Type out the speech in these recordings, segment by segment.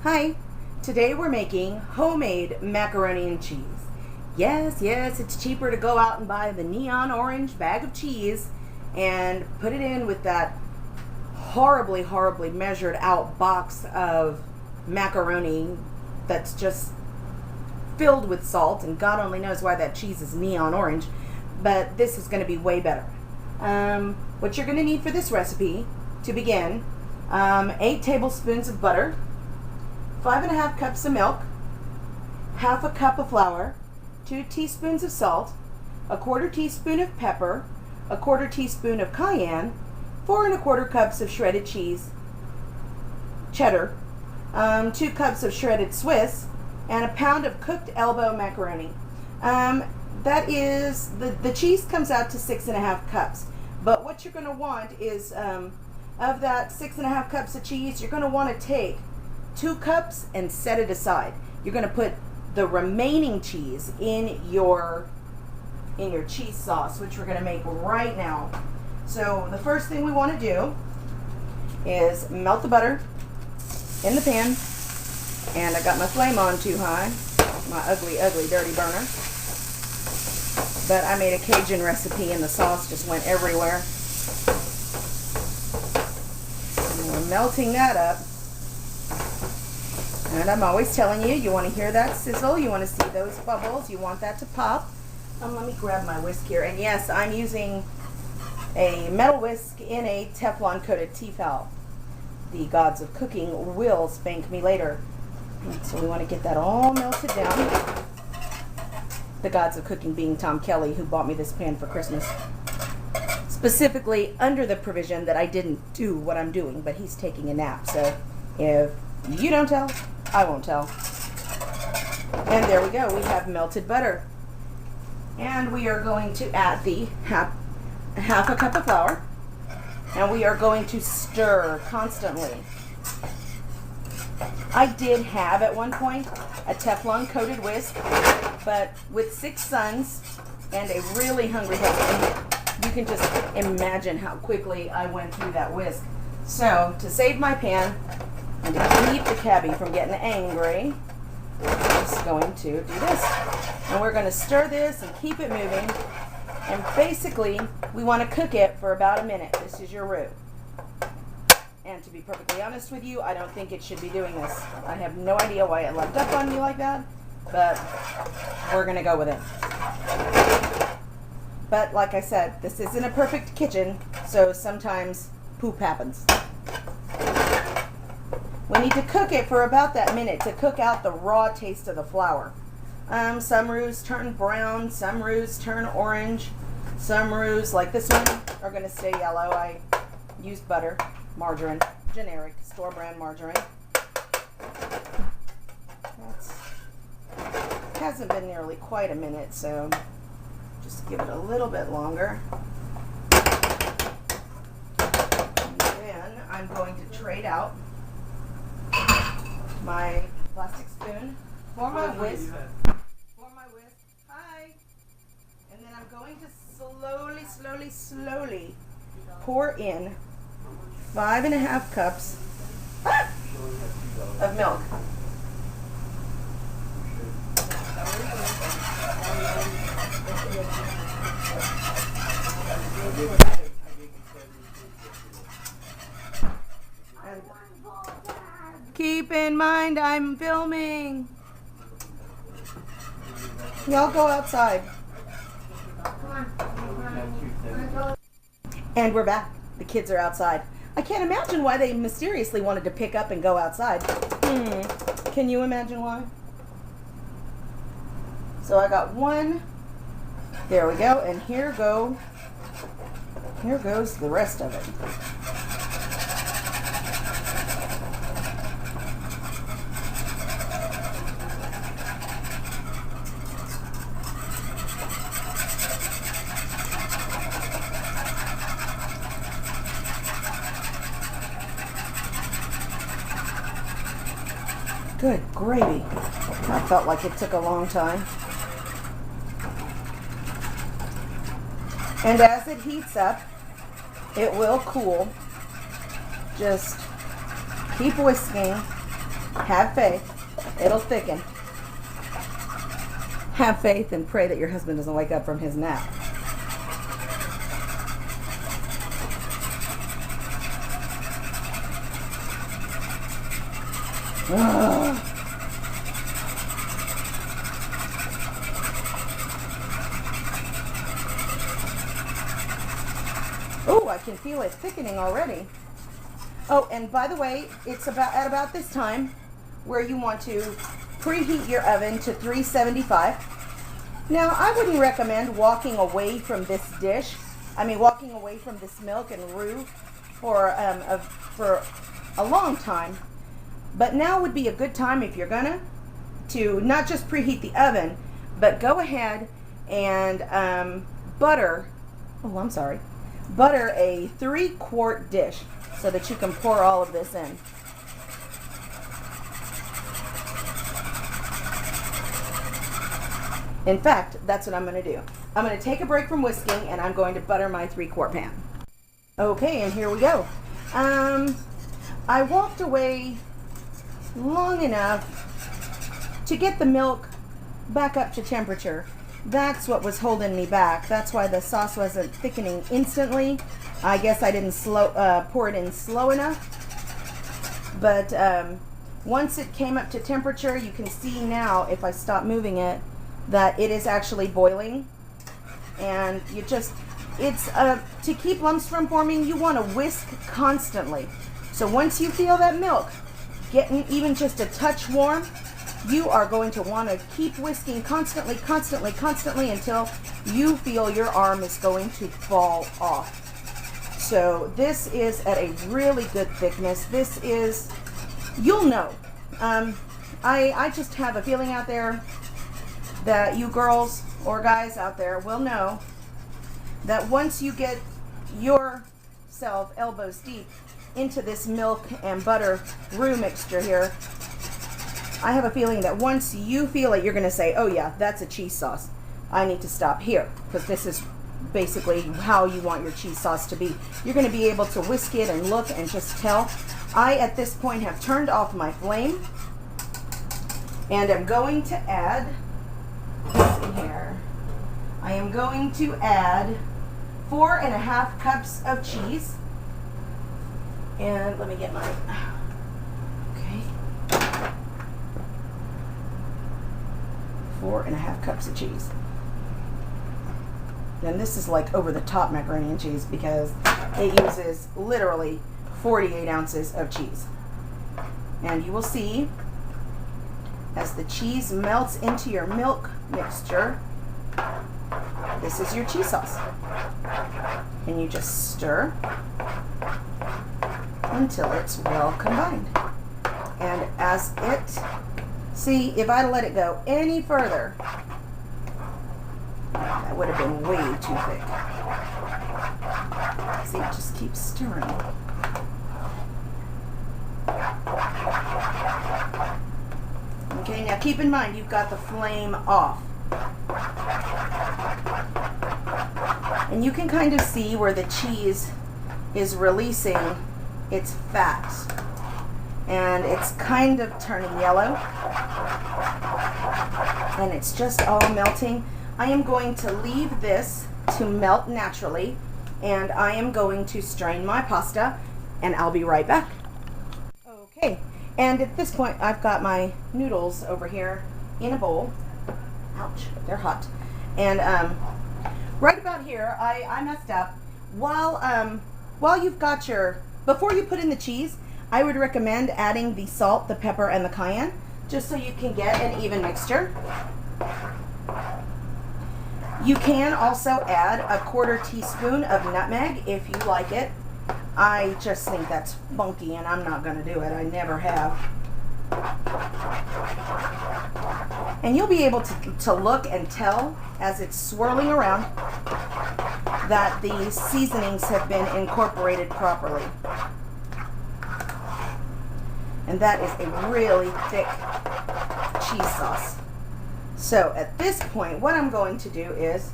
Hi, today we're making homemade macaroni and cheese. Yes, it's cheaper to go out and buy the neon orange bag of cheese and put it in with that horribly measured out box of macaroni that's just filled with salt, and God only knows why that cheese is neon orange, but this is going to be way better. What you're going to need for this recipe, to begin, 8 tablespoons of butter, 5½ cups of milk, half a cup of flour, 2 teaspoons of salt, 1/4 teaspoon of pepper, 1/4 teaspoon of cayenne, 4¼ cups of shredded cheese, cheddar, 2 cups of shredded Swiss, and a pound of cooked elbow macaroni. That is, the cheese comes out to 6½ cups. But what you're going to want is, of that 6½ cups of cheese, you're going to want to take 2 cups and set it aside. You're going to put the remaining cheese in your cheese sauce, which we're going to make right now. So the first thing we want to do is melt the butter in the pan, and I got my flame on too high, my ugly dirty burner. But I made a Cajun recipe and the sauce just went everywhere. And we're melting that up. And I'm always telling you, you want to hear that sizzle, you want to see those bubbles, you want that to pop. Let me grab my whisk here. And yes, I'm using a metal whisk in a Teflon coated Tefal. The gods of cooking will spank me later. So we want to get that all melted down. The gods of cooking being Tom Kelly, who bought me this pan for Christmas. Specifically under the provision that I didn't do what I'm doing, but he's taking a nap. So if you don't tell, I won't tell. And there we go, we have melted butter. And we are going to add the half a cup of flour. And we are going to stir constantly. I did have at one point a Teflon coated whisk, but with 6 sons and a really hungry husband, you can just imagine how quickly I went through that whisk. So to save my pan, and to keep the cabbie from getting angry, I'm just going to do this. And we're going to stir this and keep it moving. And basically, we want to cook it for about a minute. This is your roux. And to be perfectly honest with you, I don't think it should be doing this. I have no idea why it left up on me like that, but we're going to go with it. But like I said, this isn't a perfect kitchen, so sometimes poop happens. We need to cook it for about that minute to cook out the raw taste of the flour. Some roux turn brown, some roux turn orange, some roux, like this one, are going to stay yellow. I used butter, margarine, generic store brand margarine. Hasn't been nearly quite a minute, so just give it a little bit longer. And then I'm going to trade out my plastic spoon for my whisk. Hi. And then I'm going to slowly pour in 5½ cups of milk. Keep in mind, I'm filming. Y'all go outside. And we're back. The kids are outside. I can't imagine why they mysteriously wanted to pick up and go outside. Can you imagine why? So I got one. There we go. And here goes the rest of it. Good gravy. I felt like it took a long time. And as it heats up, it will cool. Just keep whisking Have faith. It'll thicken. Have faith and pray that your husband doesn't wake up from his nap. Ugh. Oh, I can feel it thickening already. Oh, and by the way, it's at about this time where you want to preheat your oven to 375. Now, I wouldn't recommend walking away from this dish. Walking away from this milk and roux for a long time. But now would be a good time if you're gonna to not just preheat the oven, but go ahead and butter a 3-quart dish so that you can pour all of this in. In fact, that's what I'm going to do. I'm going to take a break from whisking and I'm going to butter my 3-quart pan. Okay, and here we go. I walked away long enough to get the milk back up to temperature. That's what was holding me back. That's why the sauce wasn't thickening instantly. I guess I didn't pour it in slow enough. But once it came up to temperature, you can see now, if I stop moving it, that it is actually boiling. And to keep lumps from forming, you want to whisk constantly. So once you feel that milk getting even just a touch warm, you are going to want to keep whisking constantly until you feel your arm is going to fall off. So this is at a really good thickness. This is, you'll know. I just have a feeling out there that you girls or guys out there will know that once you get yourself elbows deep into this milk and butter roux mixture here, I have a feeling that once you feel it, you're going to say, oh yeah, that's a cheese sauce. I need to stop here, because this is basically how you want your cheese sauce to be. You're going to be able to whisk it and look and just tell. I, at this point, have turned off my flame, and I'm going to add this in here. I am going to add 4.5 cups of cheese. And let me get my, okay. 4.5 cups of cheese. And this is like over the top macaroni and cheese because it uses literally 48 ounces of cheese. And you will see as the cheese melts into your milk mixture, this is your cheese sauce. And you just stir until it's well combined. And as see, if I let it go any further, that would have been way too thick. See, it just keeps stirring. Okay, now keep in mind you've got the flame off. And you can kind of see where the cheese is releasing its fat. And it's kind of turning yellow. And it's just all melting. I am going to leave this to melt naturally, and I am going to strain my pasta, and I'll be right back. Okay, and at this point I've got my noodles over here in a bowl. Ouch, they're hot. And right about here, I messed up. While you've got before you put in the cheese, I would recommend adding the salt, the pepper, and the cayenne, just so you can get an even mixture. You can also add a 1/4 teaspoon of nutmeg if you like it. I just think that's funky and I'm not going to do it. I never have. And you'll be able to look and tell as it's swirling around that the seasonings have been incorporated properly. And that is a really thick cheese sauce. So at this point, what I'm going to do is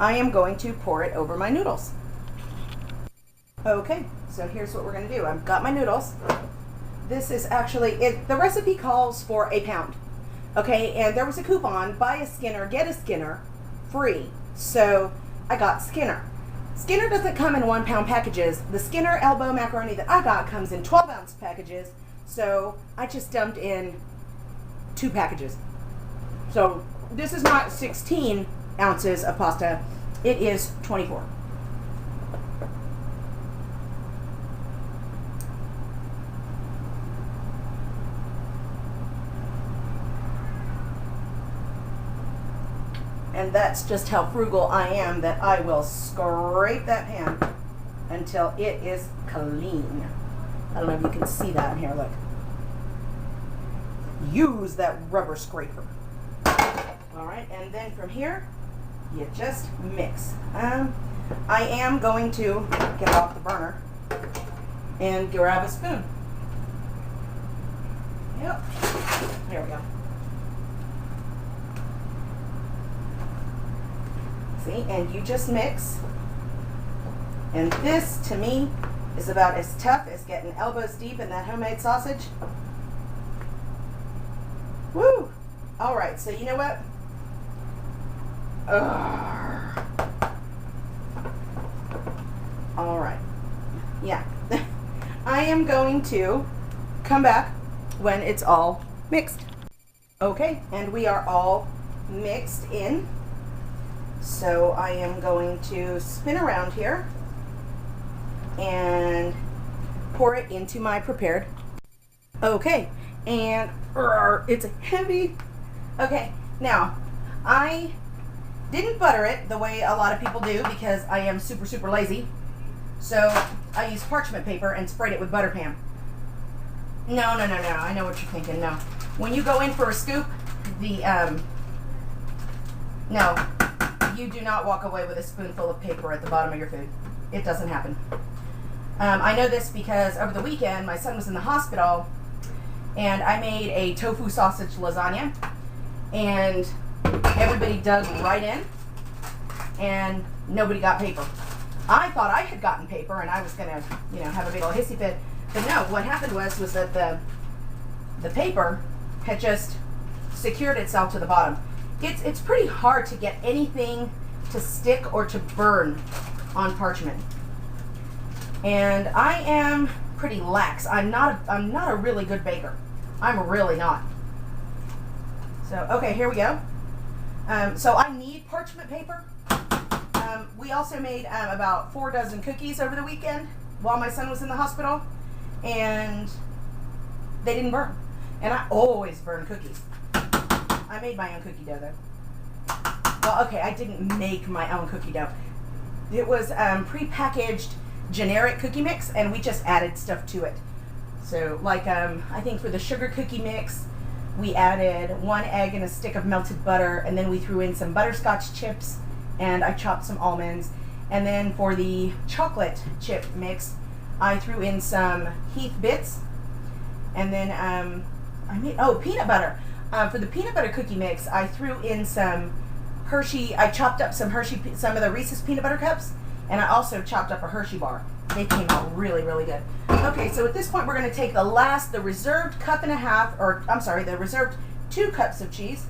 I am going to pour it over my noodles. Okay, so here's what we're going to do. I've got my noodles. This is actually, the recipe calls for a pound. Okay, and there was a coupon, buy a Skinner, get a Skinner, free. So I got Skinner. Skinner doesn't come in 1 pound packages. The Skinner elbow macaroni that I got comes in 12-ounce packages. So I just dumped in 2 packages. So this is not 16 ounces of pasta. It is 24. And that's just how frugal I am, that I will scrape that pan until it is clean. I don't know if you can see that in here, look. Use that rubber scraper. All right, and then from here, you just mix. I am going to get off the burner and grab a spoon. Yep, there we go. See, and you just mix. And this, to me, is about as tough as getting elbows deep in that homemade sausage. Woo! All right, so you know what? All right. Yeah. I am going to come back when it's all mixed. Okay, and we are all mixed in. So I am going to spin around here and pour it into my prepared. Okay, and it's heavy. Okay, now I didn't butter it the way a lot of people do because I am super lazy. So I used parchment paper and sprayed it with butter pan. No, I know what you're thinking. No, when you go in for a scoop, no, you do not walk away with a spoonful of paper at the bottom of your food. It doesn't happen. I know this because over the weekend my son was in the hospital and I made a tofu sausage lasagna and everybody dug right in and nobody got paper. I thought I had gotten paper and I was gonna, have a big old hissy fit. But no, what happened was that the paper had just secured itself to the bottom. It's pretty hard to get anything to stick or to burn on parchment. And I am pretty lax. I'm not a really good baker. I'm really not. So okay, here we go. So I need parchment paper. We also made about 4 dozen cookies over the weekend while my son was in the hospital, and they didn't burn. And I always burn cookies. I made my own cookie dough though. Well, okay, I didn't make my own cookie dough. It was pre-packaged generic cookie mix, and we just added stuff to it. So like I think for the sugar cookie mix, we added 1 egg and a stick of melted butter, and then we threw in some butterscotch chips, and I chopped some almonds. And then for the chocolate chip mix, I threw in some Heath bits, and then I made peanut butter. For the peanut butter cookie mix, I threw in some Hershey. I chopped up some some of the Reese's peanut butter cups, and I also chopped up a Hershey bar. They came out really good. Okay, so at this point, we're going to take the reserved the reserved 2 cups of cheese,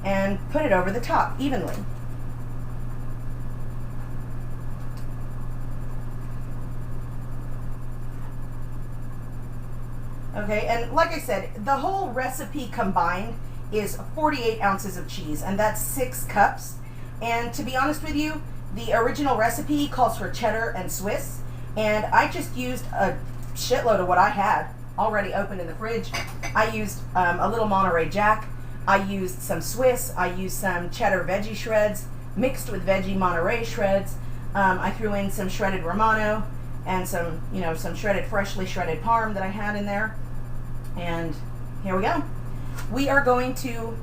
and put it over the top evenly. Okay, and like I said, the whole recipe combined is 48 ounces of cheese, and that's 6 cups. And to be honest with you, the original recipe calls for cheddar and Swiss, and I just used a shitload of what I had already opened in the fridge. I used a little Monterey Jack. I used some Swiss. I used some cheddar veggie shreds mixed with veggie Monterey shreds. I threw in some shredded Romano and some shredded, freshly shredded Parm that I had in there. And here we go. We are going to,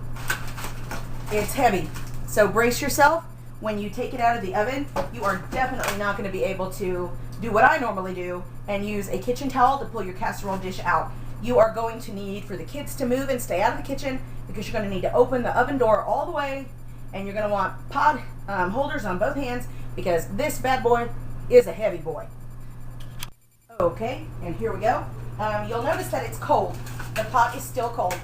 it's heavy, so brace yourself. When you take it out of the oven, you are definitely not going to be able to do what I normally do and use a kitchen towel to pull your casserole dish out. You are going to need for the kids to move and stay out of the kitchen, because you're going to need to open the oven door all the way, and you're going to want pod holders on both hands, because this bad boy is a heavy boy. Okay, and here we go. You'll notice that it's cold. The pot is still cold.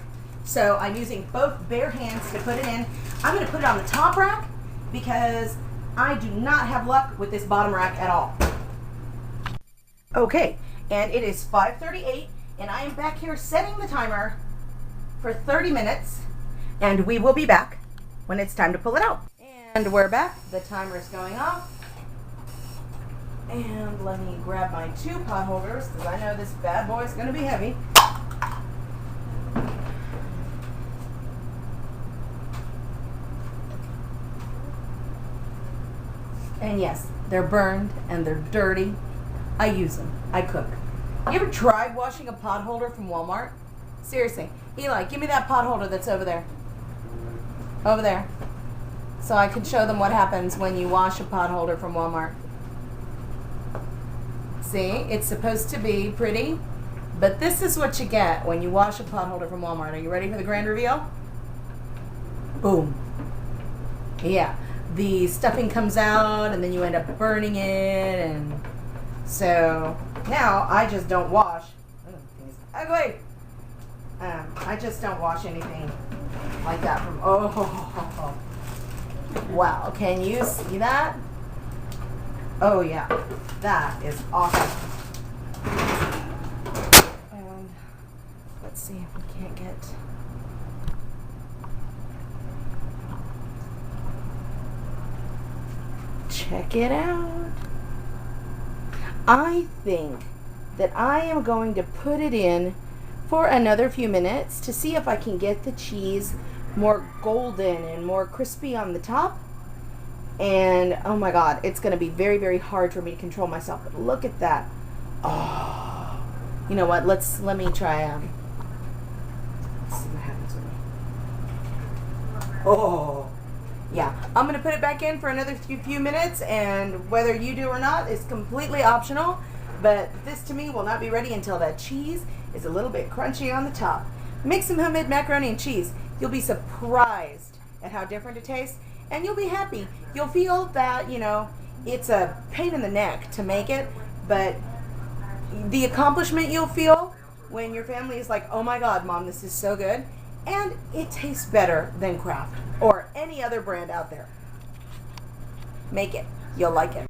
So I'm using both bare hands to put it in. I'm going to put it on the top rack because I do not have luck with this bottom rack at all. Okay, and it is 5:38, and I am back here setting the timer for 30 minutes, and we will be back when it's time to pull it out. And we're back. The timer is going off. And let me grab my 2 pot holders because I know this bad boy is going to be heavy. And yes, they're burned and they're dirty. I use them. I cook. You ever tried washing a pot holder from Walmart? Seriously. Eli, give me that pot holder that's over there. Over there. So I can show them what happens when you wash a pot holder from Walmart. See, it's supposed to be pretty, but this is what you get when you wash a pot holder from Walmart. Are you ready for the grand reveal? Boom. Yeah. The stuffing comes out and then you end up burning it, and so now I just don't wash. Ugly. I just don't wash anything like that from. Oh, wow! Can you see that? Oh yeah, that is awesome. And let's see if we can't get. Check it out. I think that I am going to put it in for another few minutes to see if I can get the cheese more golden and more crispy on the top. And oh my god, it's going to be very, very hard for me to control myself. But look at that. Oh, you know what? Let me try. Let's see what happens with me. Oh. Yeah, I'm going to put it back in for another few minutes, and whether you do or not is completely optional, but this to me will not be ready until that cheese is a little bit crunchy on the top. Make some homemade macaroni and cheese. You'll be surprised at how different it tastes, and you'll be happy. You'll feel that, you know, it's a pain in the neck to make it, but the accomplishment you'll feel when your family is like, oh my god, Mom, this is so good. And it tastes better than Kraft or any other brand out there. Make it. You'll like it.